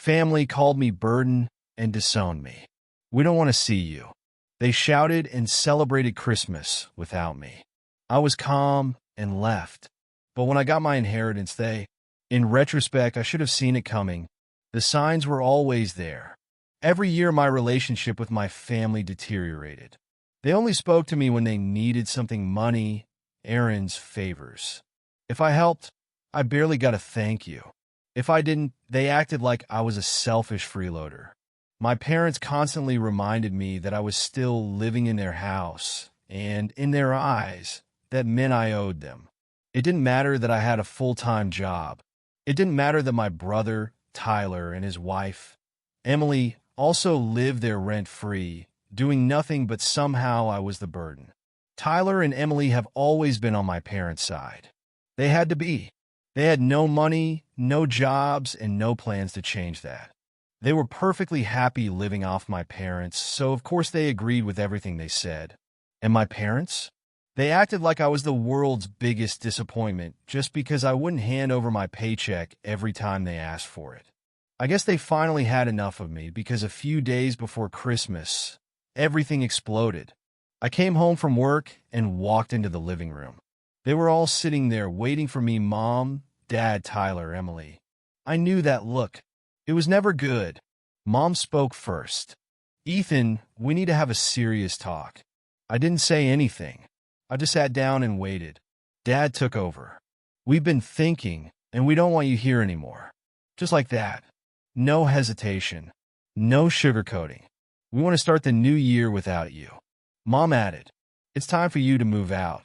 Family called me burden and disowned me. We don't want to see you. They shouted and celebrated Christmas without me. I was calm and left. But when I got my inheritance, in retrospect, I should have seen it coming. The signs were always there. Every year, my relationship with my family deteriorated. They only spoke to me when they needed something: money, errands, favors. If I helped, I barely got a thank you. If I didn't, they acted like I was a selfish freeloader. My parents constantly reminded me that I was still living in their house, and in their eyes, that meant I owed them. It didn't matter that I had a full-time job. It didn't matter that my brother, Tyler, and his wife, Emily, also lived there rent-free, doing nothing, but somehow I was the burden. Tyler and Emily have always been on my parents' side. They had to be. They had no money, no jobs, and no plans to change that. They were perfectly happy living off my parents, so of course they agreed with everything they said. And my parents? They acted like I was the world's biggest disappointment just because I wouldn't hand over my paycheck every time they asked for it. I guess they finally had enough of me because a few days before Christmas, everything exploded. I came home from work and walked into the living room. They were all sitting there waiting for me: Mom, Dad, Tyler, Emily. I knew that look. It was never good. Mom spoke first. "Ethan, we need to have a serious talk." I didn't say anything. I just sat down and waited. Dad took over. "We've been thinking, and we don't want you here anymore." Just like that. No hesitation. No sugarcoating. "We want to start the new year without you." Mom added, "It's time for you to move out.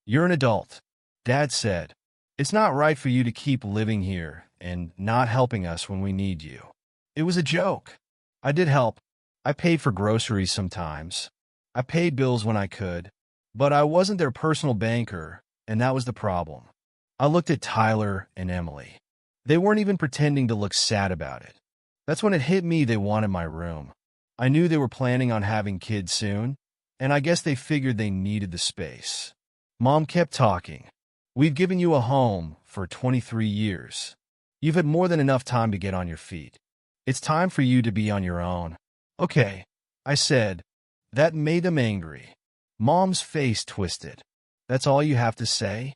You're an adult." Dad said, "It's not right for you to keep living here and not helping us when we need you." It was a joke. I did help. I paid for groceries sometimes. I paid bills when I could. But I wasn't their personal banker, and that was the problem. I looked at Tyler and Emily. They weren't even pretending to look sad about it. That's when it hit me: they wanted my room. I knew they were planning on having kids soon, and I guess they figured they needed the space. Mom kept talking. "We've given you a home for 23 years. You've had more than enough time to get on your feet. It's time for you to be on your own." "Okay," I said. That made them angry. Mom's face twisted. "That's all you have to say?"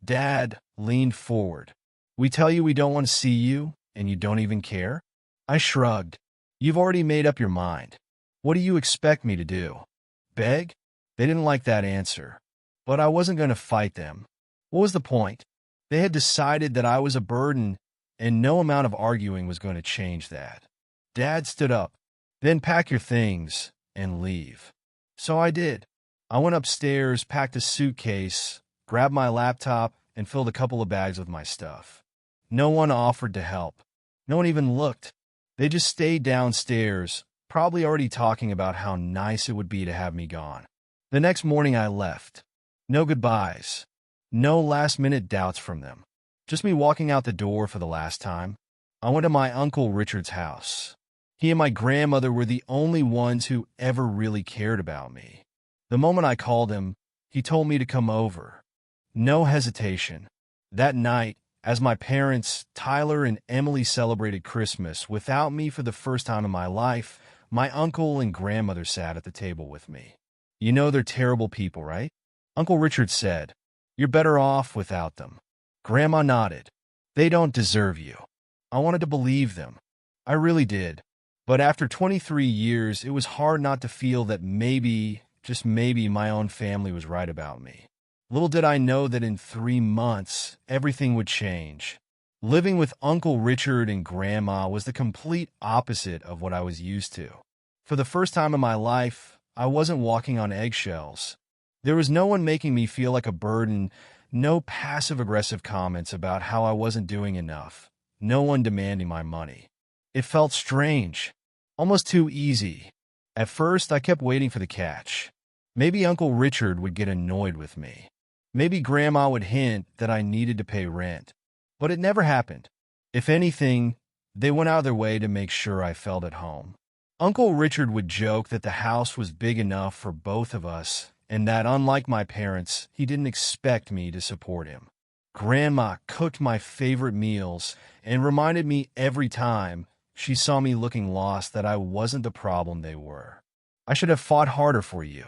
Dad leaned forward. "We tell you we don't want to see you, and you don't even care?" I shrugged. "You've already made up your mind. What do you expect me to do? Beg?" They didn't like that answer. But I wasn't going to fight them. What was the point? They had decided that I was a burden, and no amount of arguing was going to change that. Dad stood up. "Then pack your things and leave." So I did. I went upstairs, packed a suitcase, grabbed my laptop, and filled a couple of bags with my stuff. No one offered to help. No one even looked. They just stayed downstairs, probably already talking about how nice it would be to have me gone. The next morning I left. No goodbyes. No last-minute doubts from them. Just me walking out the door for the last time. I went to my Uncle Richard's house. He and my grandmother were the only ones who ever really cared about me. The moment I called him, he told me to come over. No hesitation. That night, as my parents, Tyler and Emily, celebrated Christmas without me for the first time in my life, my uncle and grandmother sat at the table with me. "You know they're terrible people, right?" Uncle Richard said. "You're better off without them." Grandma nodded. "They don't deserve you." I wanted to believe them. I really did. But after 23 years, it was hard not to feel that maybe, just maybe, my own family was right about me. Little did I know that in 3 months, everything would change. Living with Uncle Richard and Grandma was the complete opposite of what I was used to. For the first time in my life, I wasn't walking on eggshells. There was no one making me feel like a burden, no passive-aggressive comments about how I wasn't doing enough, no one demanding my money. It felt strange, almost too easy. At first, I kept waiting for the catch. Maybe Uncle Richard would get annoyed with me. Maybe Grandma would hint that I needed to pay rent. But it never happened. If anything, they went out of their way to make sure I felt at home. Uncle Richard would joke that the house was big enough for both of us, and that, unlike my parents, he didn't expect me to support him. Grandma cooked my favorite meals and reminded me every time, She saw me looking lost, that I wasn't the problem they were. I should have fought harder for you.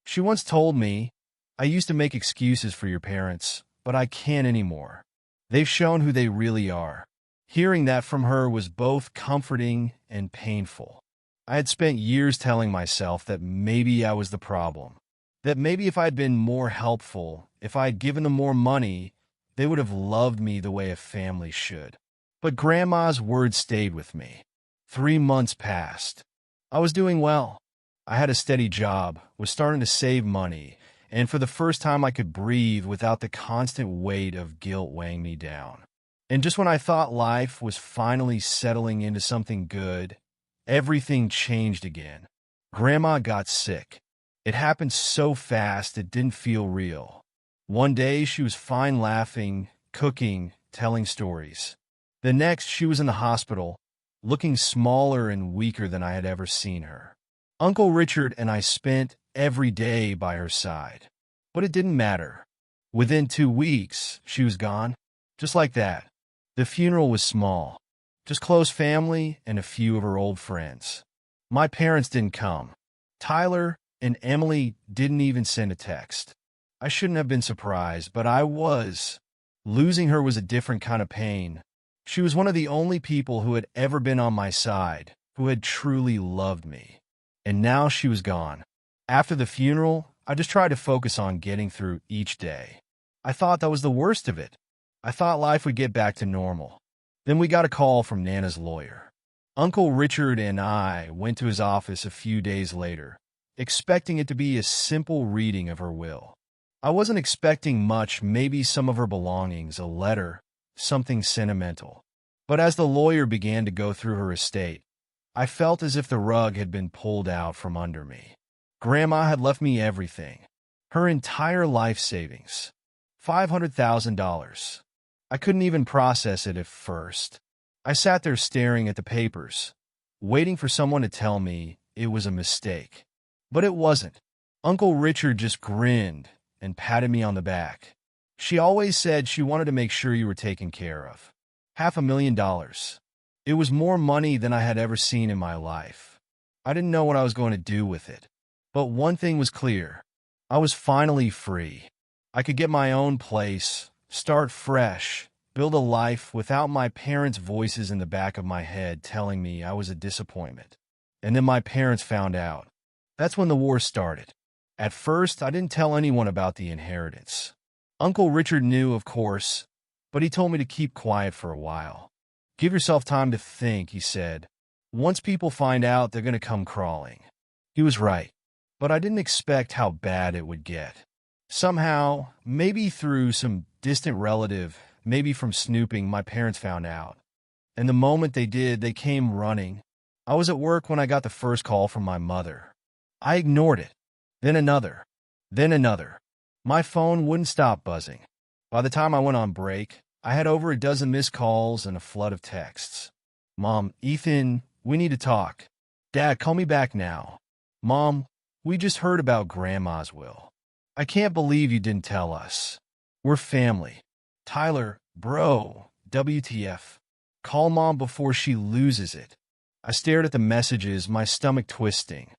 She once told me, I used to make excuses for your parents, but I can't anymore. They've shown who they really are. Hearing that from her was both comforting and painful. I had spent years telling myself that maybe I was the problem. That maybe if I had been more helpful, if I had given them more money, they would have loved me the way a family should. But Grandma's words stayed with me. 3 months passed. I was doing well. I had a steady job, was starting to save money, and for the first time I could breathe without the constant weight of guilt weighing me down. And just when I thought life was finally settling into something good, everything changed again. Grandma got sick. It happened so fast it didn't feel real. One day she was fine, laughing, cooking, telling stories. The next she was in the hospital, looking smaller and weaker than I had ever seen her. Uncle Richard and I spent every day by her side. But it didn't matter. Within 2 weeks, she was gone. Just like that. The funeral was small. Just close family and a few of her old friends. My parents didn't come. Tyler and Emily didn't even send a text. I shouldn't have been surprised, but I was. Losing her was a different kind of pain. She was one of the only people who had ever been on my side, who had truly loved me. And now she was gone. After the funeral, I just tried to focus on getting through each day. I thought that was the worst of it. I thought life would get back to normal. Then we got a call from Nana's lawyer. Uncle Richard and I went to his office a few days later, expecting it to be a simple reading of her will. I wasn't expecting much, maybe some of her belongings, a letter, something sentimental. But as the lawyer began to go through her estate, I felt as if the rug had been pulled out from under me. Grandma had left me everything. Her entire life savings. $500,000. I couldn't even process it at first. I sat there staring at the papers, waiting for someone to tell me it was a mistake. But it wasn't. Uncle Richard just grinned and patted me on the back. She always said she wanted to make sure you were taken care of. $500,000. It was more money than I had ever seen in my life. I didn't know what I was going to do with it. But one thing was clear. I was finally free. I could get my own place, start fresh, build a life without my parents' voices in the back of my head telling me I was a disappointment. And then my parents found out. That's when the war started. At first, I didn't tell anyone about the inheritance. Uncle Richard knew, of course, but he told me to keep quiet for a while. Give yourself time to think, he said. Once people find out, they're going to come crawling. He was right, but I didn't expect how bad it would get. Somehow, maybe through some distant relative, maybe from snooping, my parents found out. And the moment they did, they came running. I was at work when I got the first call from my mother. I ignored it. Then another. Then another. My phone wouldn't stop buzzing. By the time I went on break, I had over a dozen missed calls and a flood of texts. Mom, Ethan, we need to talk. Dad, call me back now. Mom, we just heard about Grandma's will. I can't believe you didn't tell us. We're family. Tyler, bro, WTF. Call Mom before she loses it. I stared at the messages, my stomach twisting.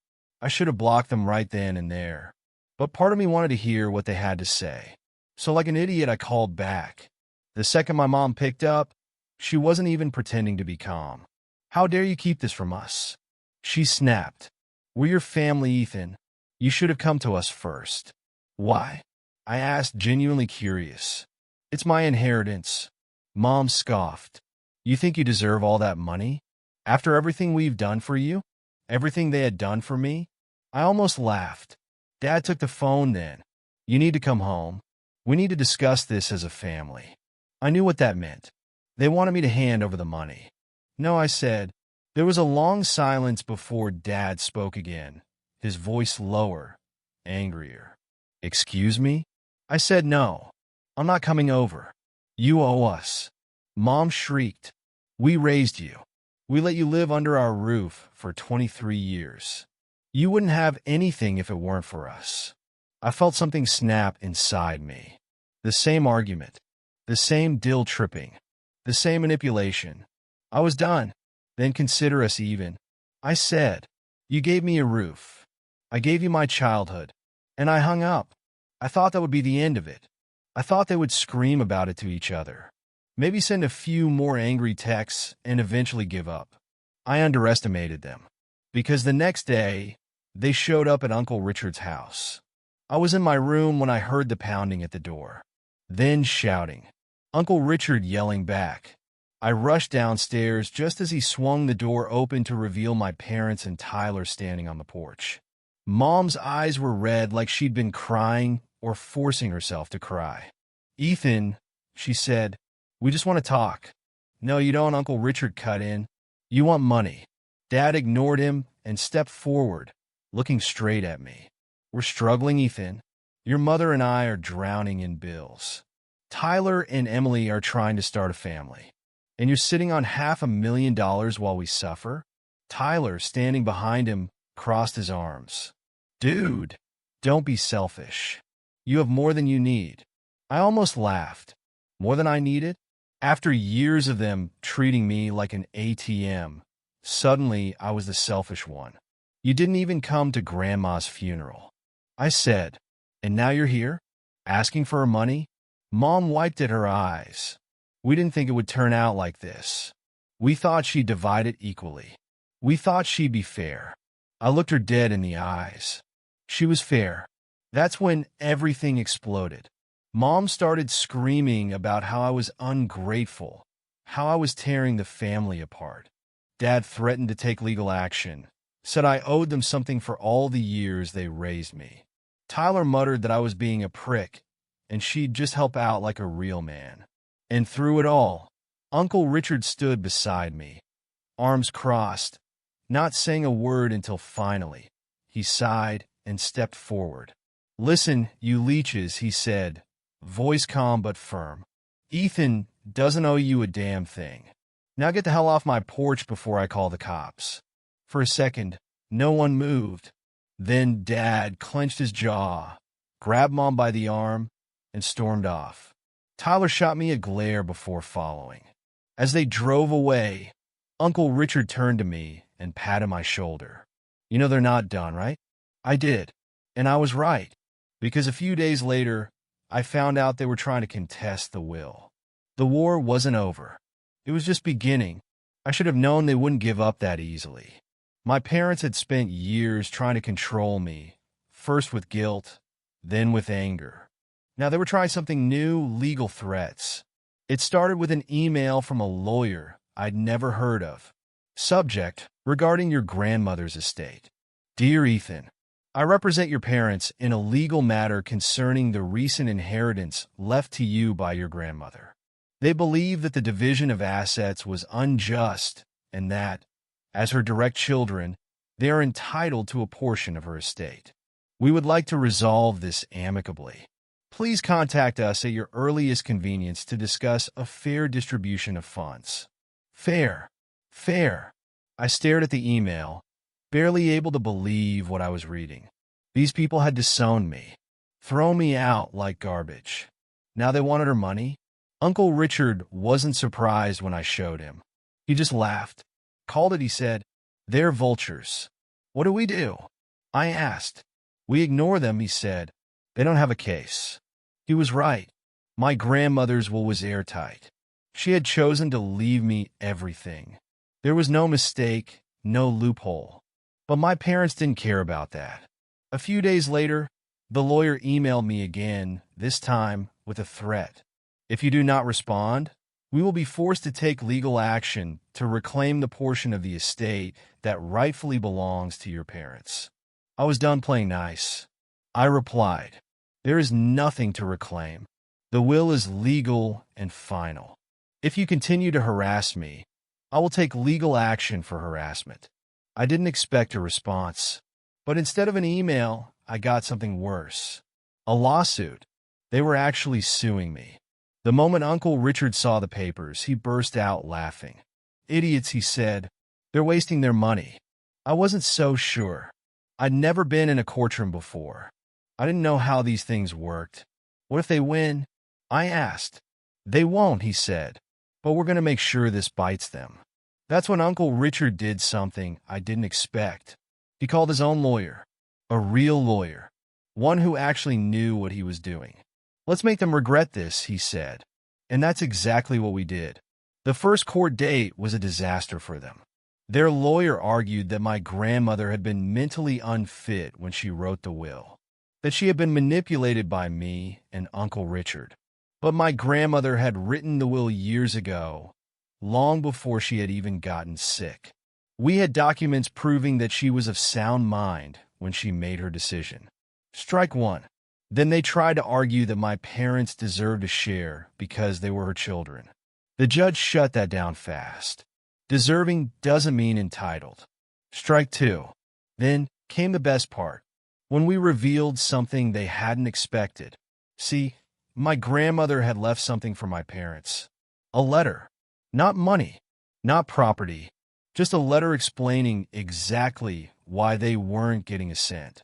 I should have blocked them right then and there. But part of me wanted to hear what they had to say. So like an idiot, I called back. The second my mom picked up, she wasn't even pretending to be calm. How dare you keep this from us? She snapped. We're your family, Ethan. You should have come to us first. Why? I asked, genuinely curious. It's my inheritance. Mom scoffed. You think you deserve all that money? After everything we've done for you? Everything they had done for me? I almost laughed. Dad took the phone then. You need to come home. We need to discuss this as a family. I knew what that meant. They wanted me to hand over the money. No, I said. There was a long silence before Dad spoke again, his voice lower, angrier. Excuse me? I said no. I'm not coming over. You owe us. Mom shrieked. We raised you. We let you live under our roof for 23 years. You wouldn't have anything if it weren't for us. I felt something snap inside me. The same argument. The same dill tripping. The same manipulation. I was done. Then consider us even. I said, you gave me a roof. I gave you my childhood. And I hung up. I thought that would be the end of it. I thought they would scream about it to each other. Maybe send a few more angry texts and eventually give up. I underestimated them. Because the next day, they showed up at Uncle Richard's house. I was in my room when I heard the pounding at the door. Then shouting. Uncle Richard yelling back. I rushed downstairs just as he swung the door open to reveal my parents and Tyler standing on the porch. Mom's eyes were red like she'd been crying or forcing herself to cry. Ethan, she said, we just want to talk. No, you don't, Uncle Richard cut in. You want money. Dad ignored him and stepped forward, looking straight at me. We're struggling, Ethan. Your mother and I are drowning in bills. Tyler and Emily are trying to start a family. And you're sitting on $500,000 while we suffer? Tyler, standing behind him, crossed his arms. Dude, don't be selfish. You have more than you need. I almost laughed. More than I needed? After years of them treating me like an ATM, suddenly I was the selfish one. You didn't even come to Grandma's funeral. I said, and now you're here? Asking for her money? Mom wiped at her eyes. We didn't think it would turn out like this. We thought she'd divide it equally. We thought she'd be fair. I looked her dead in the eyes. She was fair. That's when everything exploded. Mom started screaming about how I was ungrateful, how I was tearing the family apart. Dad threatened to take legal action, said I owed them something for all the years they raised me. Tyler muttered that I was being a prick, and she'd just help out like a real man. And through it all, Uncle Richard stood beside me, arms crossed, not saying a word until finally, he sighed and stepped forward. Listen, you leeches, he said, voice calm but firm. Ethan doesn't owe you a damn thing. Now get the hell off my porch before I call the cops. For a second, no one moved. Then Dad clenched his jaw, grabbed Mom by the arm, and stormed off. Tyler shot me a glare before following. As they drove away, Uncle Richard turned to me and patted my shoulder. You know they're not done, right? I did. And I was right. Because a few days later, I found out they were trying to contest the will. The war wasn't over. It was just beginning. I should have known they wouldn't give up that easily. My parents had spent years trying to control me, first with guilt, then with anger. Now they were trying something new, legal threats. It started with an email from a lawyer I'd never heard of. Subject, regarding your grandmother's estate. Dear Ethan, I represent your parents in a legal matter concerning the recent inheritance left to you by your grandmother. They believe that the division of assets was unjust and that, as her direct children, they are entitled to a portion of her estate. We would like to resolve this amicably. Please contact us at your earliest convenience to discuss a fair distribution of funds. Fair. Fair. I stared at the email, barely able to believe what I was reading. These people had disowned me, thrown me out like garbage. Now they wanted her money? Uncle Richard wasn't surprised when I showed him. He just laughed. Called it, he said. They're vultures. What do we do? I asked. We ignore them, he said. They don't have a case. He was right. My grandmother's will was airtight. She had chosen to leave me everything. There was no mistake, no loophole. But my parents didn't care about that. A few days later, the lawyer emailed me again, this time with a threat. If you do not respond, we will be forced to take legal action to reclaim the portion of the estate that rightfully belongs to your parents. I was done playing nice. I replied, there is nothing to reclaim. The will is legal and final. If you continue to harass me, I will take legal action for harassment. I didn't expect a response, but instead of an email, I got something worse. A lawsuit. They were actually suing me. The moment Uncle Richard saw the papers, he burst out laughing. Idiots, he said. They're wasting their money. I wasn't so sure. I'd never been in a courtroom before. I didn't know how these things worked. What if they win? I asked. They won't, he said. But we're going to make sure this bites them. That's when Uncle Richard did something I didn't expect. He called his own lawyer, a real lawyer, one who actually knew what he was doing. "Let's make them regret this," he said. And that's exactly what we did. The first court date was a disaster for them. Their lawyer argued that my grandmother had been mentally unfit when she wrote the will, that she had been manipulated by me and Uncle Richard. But my grandmother had written the will years ago, long before she had even gotten sick. We had documents proving that she was of sound mind when she made her decision. Strike one. Then they tried to argue that my parents deserved a share because they were her children. The judge shut that down fast. Deserving doesn't mean entitled. Strike two. Then came the best part, when we revealed something they hadn't expected. See, my grandmother had left something for my parents. A letter. Not money, not property, just a letter explaining exactly why they weren't getting a cent.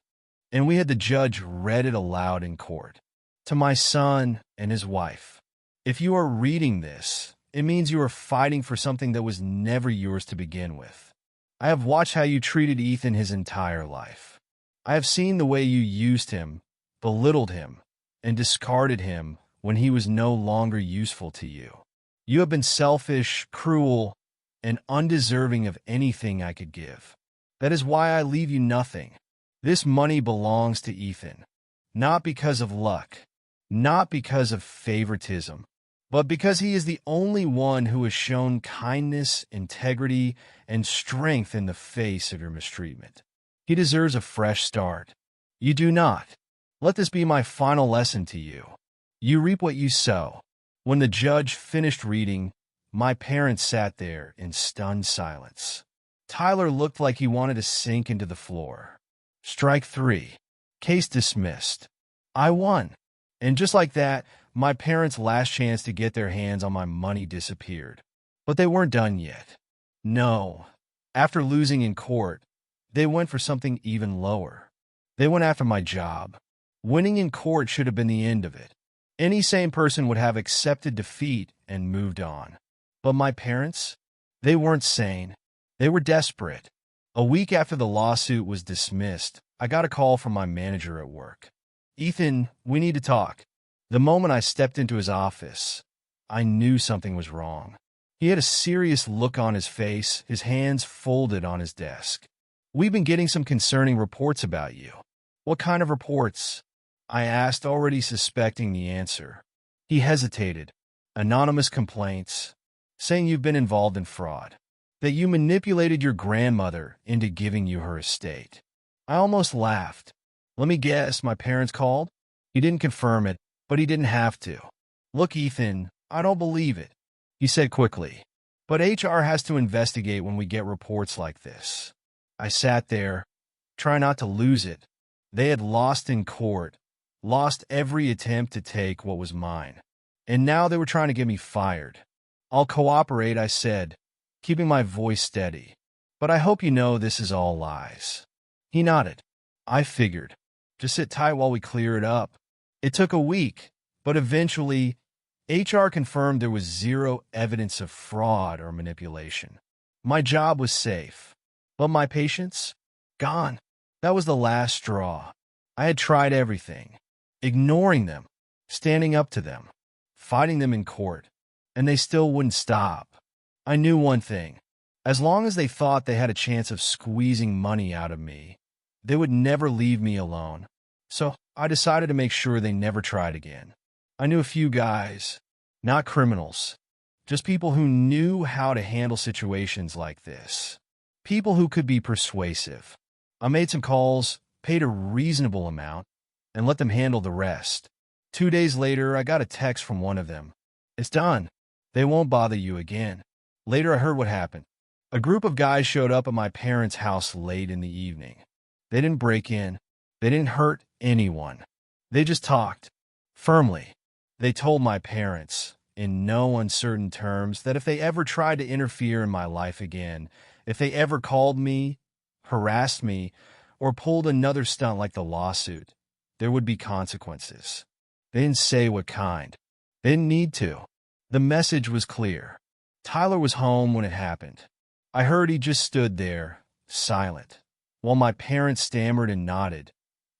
And we had the judge read it aloud in court. To my son and his wife. If you are reading this, it means you are fighting for something that was never yours to begin with. I have watched how you treated Ethan his entire life. I have seen the way you used him, belittled him, and discarded him when he was no longer useful to you. You have been selfish, cruel, and undeserving of anything I could give. That is why I leave you nothing. This money belongs to Ethan, not because of luck, not because of favoritism, but because he is the only one who has shown kindness, integrity, and strength in the face of your mistreatment. He deserves a fresh start. You do not. Let this be my final lesson to you. You reap what you sow. When the judge finished reading, my parents sat there in stunned silence. Tyler looked like he wanted to sink into the floor. Strike three. Case dismissed. I won. And just like that, my parents' last chance to get their hands on my money disappeared. But they weren't done yet. No. After losing in court, they went for something even lower. They went after my job. Winning in court should have been the end of it. Any sane person would have accepted defeat and moved on. But my parents? They weren't sane. They were desperate. A week after the lawsuit was dismissed, I got a call from my manager at work. "Ethan, we need to talk." The moment I stepped into his office, I knew something was wrong. He had a serious look on his face, his hands folded on his desk. "We've been getting some concerning reports about you." "What kind of reports?" I asked, already suspecting the answer. He hesitated. "Anonymous complaints, saying you've been involved in fraud, that you manipulated your grandmother into giving you her estate." I almost laughed. "Let me guess, my parents called?" He didn't confirm it, but he didn't have to. "Look, Ethan, I don't believe it," he said quickly. "But HR has to investigate when we get reports like this." I sat there, trying not to lose it. They had lost in court, lost every attempt to take what was mine. And now they were trying to get me fired. "I'll cooperate," I said, keeping my voice steady. "But I hope you know this is all lies." He nodded. I figured. Just sit tight while we clear it up. It took a week, but eventually, HR confirmed there was zero evidence of fraud or manipulation. My job was safe. But my patients? Gone. That was the last straw. I had tried everything. Ignoring them, standing up to them, fighting them in court, and they still wouldn't stop. I knew one thing. As long as they thought they had a chance of squeezing money out of me, they would never leave me alone. So I decided to make sure they never tried again. I knew a few guys, not criminals, just people who knew how to handle situations like this. People who could be persuasive. I made some calls, paid a reasonable amount, and let them handle the rest. 2 days later, I got a text from one of them. "It's done. They won't bother you again." Later, I heard what happened. A group of guys showed up at my parents' house late in the evening. They didn't break in. They didn't hurt anyone. They just talked. Firmly. They told my parents, in no uncertain terms, that if they ever tried to interfere in my life again, if they ever called me, harassed me, or pulled another stunt like the lawsuit, there would be consequences. They didn't say what kind. They didn't need to. The message was clear. Tyler was home when it happened. I heard he just stood there, silent, while my parents stammered and nodded,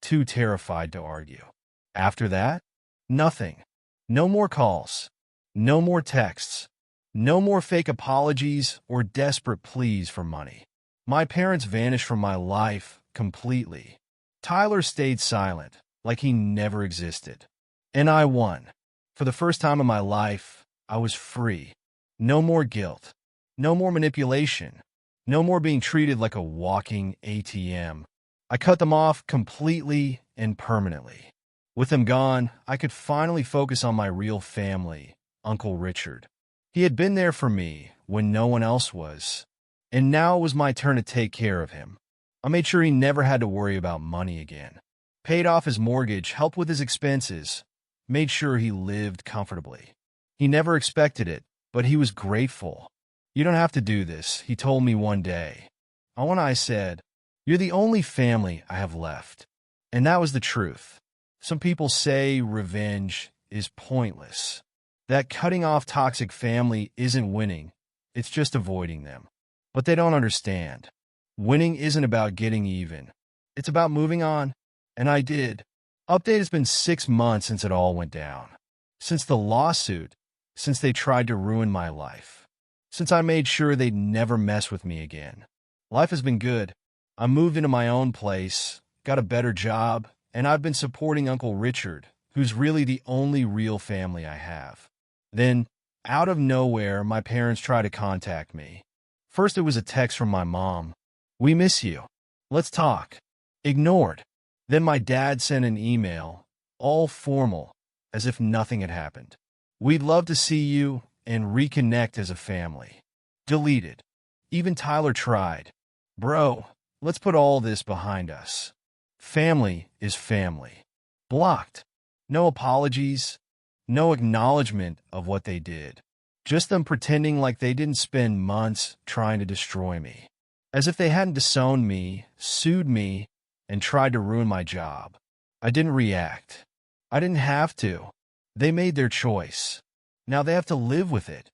too terrified to argue. After that, nothing. No more calls. No more texts. No more fake apologies or desperate pleas for money. My parents vanished from my life completely. Tyler stayed silent, like he never existed. And I won. For the first time in my life, I was free. No more guilt. No more manipulation. No more being treated like a walking ATM. I cut them off completely and permanently. With them gone, I could finally focus on my real family, Uncle Richard. He had been there for me when no one else was, and now it was my turn to take care of him. I made sure he never had to worry about money again. Paid off his mortgage, helped with his expenses, made sure he lived comfortably. He never expected it, but he was grateful. "You don't have to do this," he told me one day. And when I said, "You're the only family I have left." And that was the truth. Some people say revenge is pointless. That cutting off toxic family isn't winning, it's just avoiding them. But they don't understand. Winning isn't about getting even. It's about moving on. And I did. Update has been 6 months since it all went down. Since the lawsuit. Since they tried to ruin my life. Since I made sure they'd never mess with me again. Life has been good. I moved into my own place, got a better job, and I've been supporting Uncle Richard, who's really the only real family I have. Then, out of nowhere, my parents tried to contact me. First it was a text from my mom. "We miss you. Let's talk." Ignored. Then my dad sent an email, all formal, as if nothing had happened. "We'd love to see you and reconnect as a family." Deleted. Even Tyler tried. "Bro, let's put all this behind us." Family is family. Blocked. No apologies. No acknowledgement of what they did. Just them pretending like they didn't spend months trying to destroy me. As if they hadn't disowned me, sued me, and tried to ruin my job. I didn't react. I didn't have to. They made their choice. Now they have to live with it.